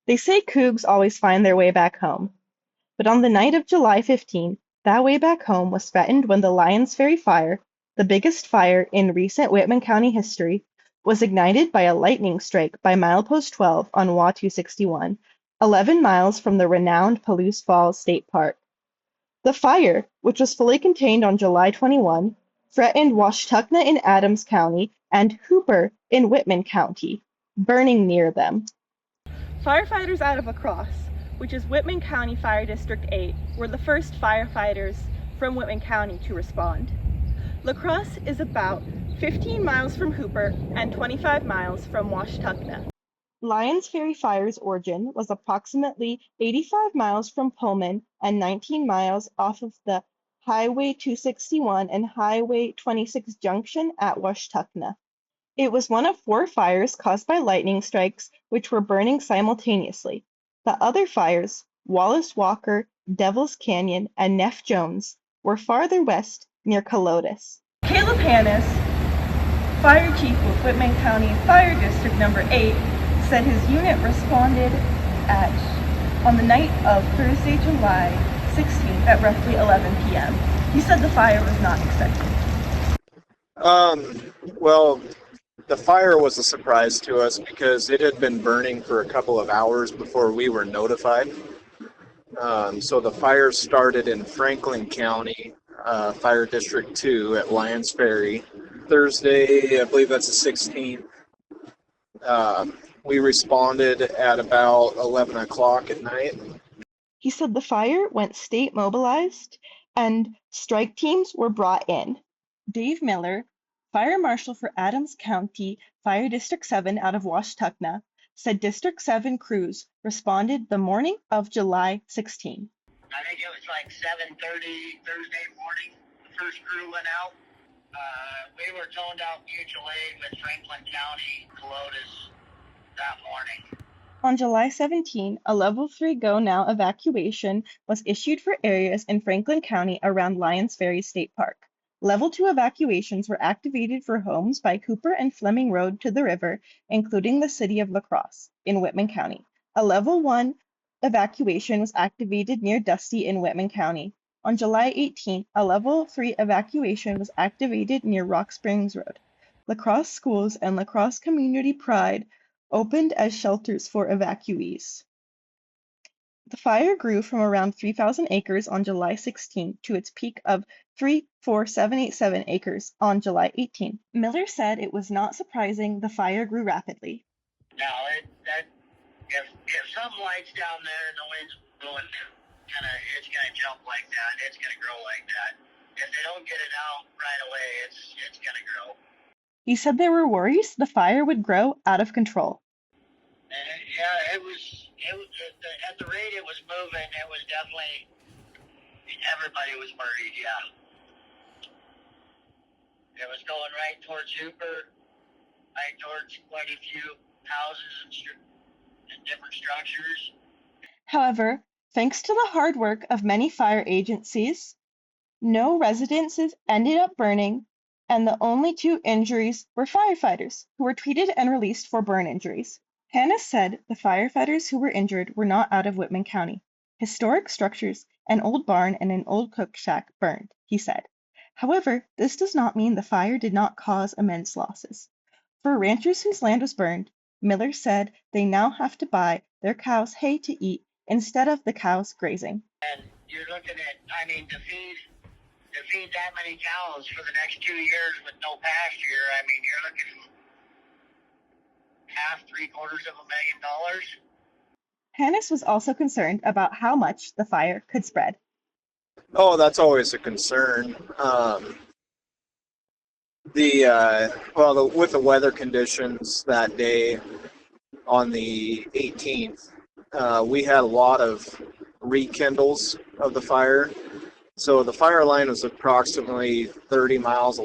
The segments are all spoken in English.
They say cougs always find their way back home, but on the night of July 15, that way back home was threatened when the Lyons Ferry Fire, the biggest fire in recent Whitman County history, was ignited by a lightning strike by milepost 12 on Washtucna, 11 miles from the renowned Palouse Falls State Park. The fire, which was fully contained on July 21, threatened Washtucna in Adams County and Hooper in Whitman County, burning near them. Firefighters out of La Crosse, which is Whitman County Fire District 8, were the first firefighters from Whitman County to respond. La Crosse is about 15 miles from Hooper and 25 miles from Washtucna. Lyons Ferry Fire's origin was approximately 85 miles from Pullman and 19 miles off of the Highway 261 and Highway 26 junction at Washtucna. It was one of 4 fires caused by lightning strikes which were burning simultaneously. The other fires, Wallace Walker, Devil's Canyon, and Neff Jones, were farther west near Calotes. Caleb Hannes, fire chief with Whitman County Fire District Number 8, said his unit responded on the night of Thursday, July 16th at roughly 11 p.m. He said the fire was not expected. Well, the fire was a surprise to us because it had been burning for a couple of hours before we were notified. So the fire started in Franklin County, Fire District 2 at Lyons Ferry. Thursday, I believe that's the 16th. We responded at about 11 o'clock at night. He said the fire went state mobilized and strike teams were brought in. Dave Miller, fire marshal for Adams County Fire District 7 out of Washtucna, said District 7 crews responded the morning of July 16. I think it was like 7:30 Thursday morning. The first crew went out. We were toned out mutual aid with Franklin County, Calotes that morning. On July 17, a Level 3 Go Now evacuation was issued for areas in Franklin County around Lyons Ferry State Park. Level 2 evacuations were activated for homes by Cooper and Fleming Road to the river, including the city of La Crosse in Whitman County. A Level 1 evacuation was activated near Dusty in Whitman County. On July 18, a Level 3 evacuation was activated near Rock Springs Road. La Crosse Schools and La Crosse Community Pride opened as shelters for evacuees. The fire grew from around 3,000 acres on July 16 to its peak of 34787 acres on July 18. Miller said it was not surprising the fire grew rapidly. Now, if something lights down there and the wind's blowing, it's gonna jump like that. It's gonna grow like that. If they don't get it out right away, it's gonna grow. He said there were worries the fire would grow out of control. And yeah, it was at the rate it was moving. It was definitely everybody was worried. Yeah, it was going right towards Hooper, right towards quite a few houses and different structures. However, thanks to the hard work of many fire agencies, no residences ended up burning, and the only 2 injuries were firefighters who were treated and released for burn injuries. Hannes said the firefighters who were injured were not out of Whitman County. Historic structures, an old barn, and an old cook shack burned, he said. However, this does not mean the fire did not cause immense losses. For ranchers whose land was burned, Miller said they now have to buy their cows hay to eat instead of the cows grazing. And you're looking at, to feed that many cows for the next 2 years with no pasture, you're looking $750,000. Hannes was also concerned about how much the fire could spread. Oh, that's always a concern. With the weather conditions that day on the 18th, we had a lot of rekindles of the fire. So the fire line was approximately 30 miles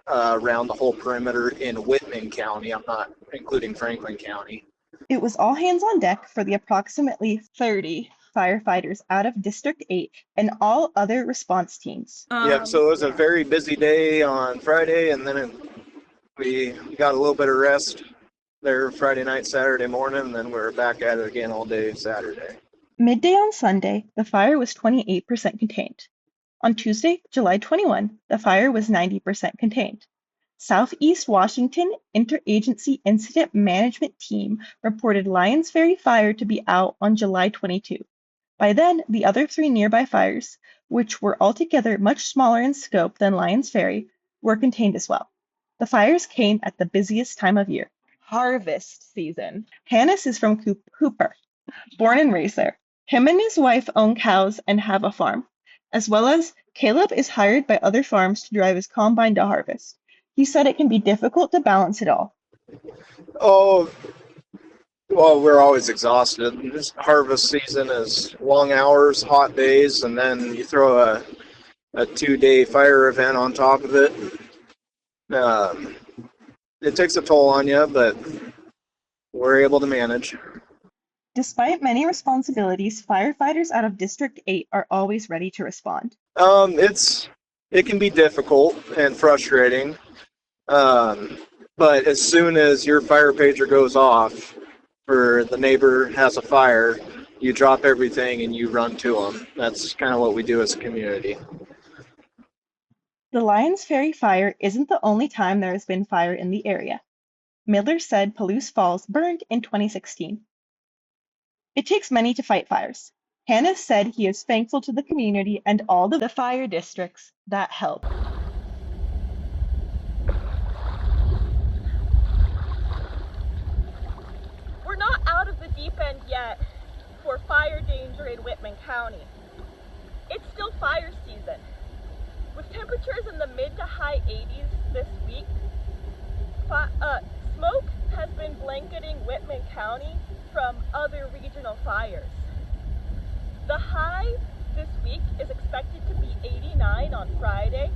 around the whole perimeter in Whitman County. I'm not including Franklin County. It was all hands on deck for the approximately 30 firefighters out of District 8 and all other response teams. So it was a very busy day on Friday, and then we got a little bit of rest there Friday night, Saturday morning, and then we're back at it again all day Saturday. Midday on Sunday, the fire was 28% contained. On Tuesday, July 21, the fire was 90% contained. Southeast Washington Interagency Incident Management Team reported Lyons Ferry Fire to be out on July 22. By then, the other three nearby fires, which were altogether much smaller in scope than Lyons Ferry, were contained as well. The fires came at the busiest time of year, harvest season. Hannes is from Cooper, born and raised there. Him and his wife own cows and have a farm. As well as Caleb is hired by other farms to drive his combine to harvest. He said it can be difficult to balance it all. Oh, well, we're always exhausted. This harvest season is long hours, hot days, and then you throw a 2-day fire event on top of it. It takes a toll on you, but we're able to manage. Despite many responsibilities, firefighters out of District 8 are always ready to respond. It can be difficult and frustrating, but as soon as your fire pager goes off for the neighbor has a fire, you drop everything and you run to them. That's kind of what we do as a community. The Lyons Ferry Fire isn't the only time there has been fire in the area. Miller said Palouse Falls burned in 2016. It takes many to fight fires. Hannes said he is thankful to the community and all the fire districts that help. We're not out of the deep end yet for fire danger in Whitman County. It's still fire season. With temperatures in the mid to high 80s this week, smoke has been blanketing Whitman County from other regional fires. The high this week is expected to be 89 on Friday,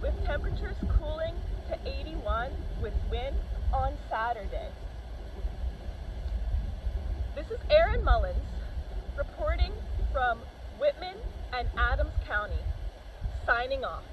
with temperatures cooling to 81 with wind on Saturday. This is Erin Mullins reporting from Whitman and Adams County, signing off.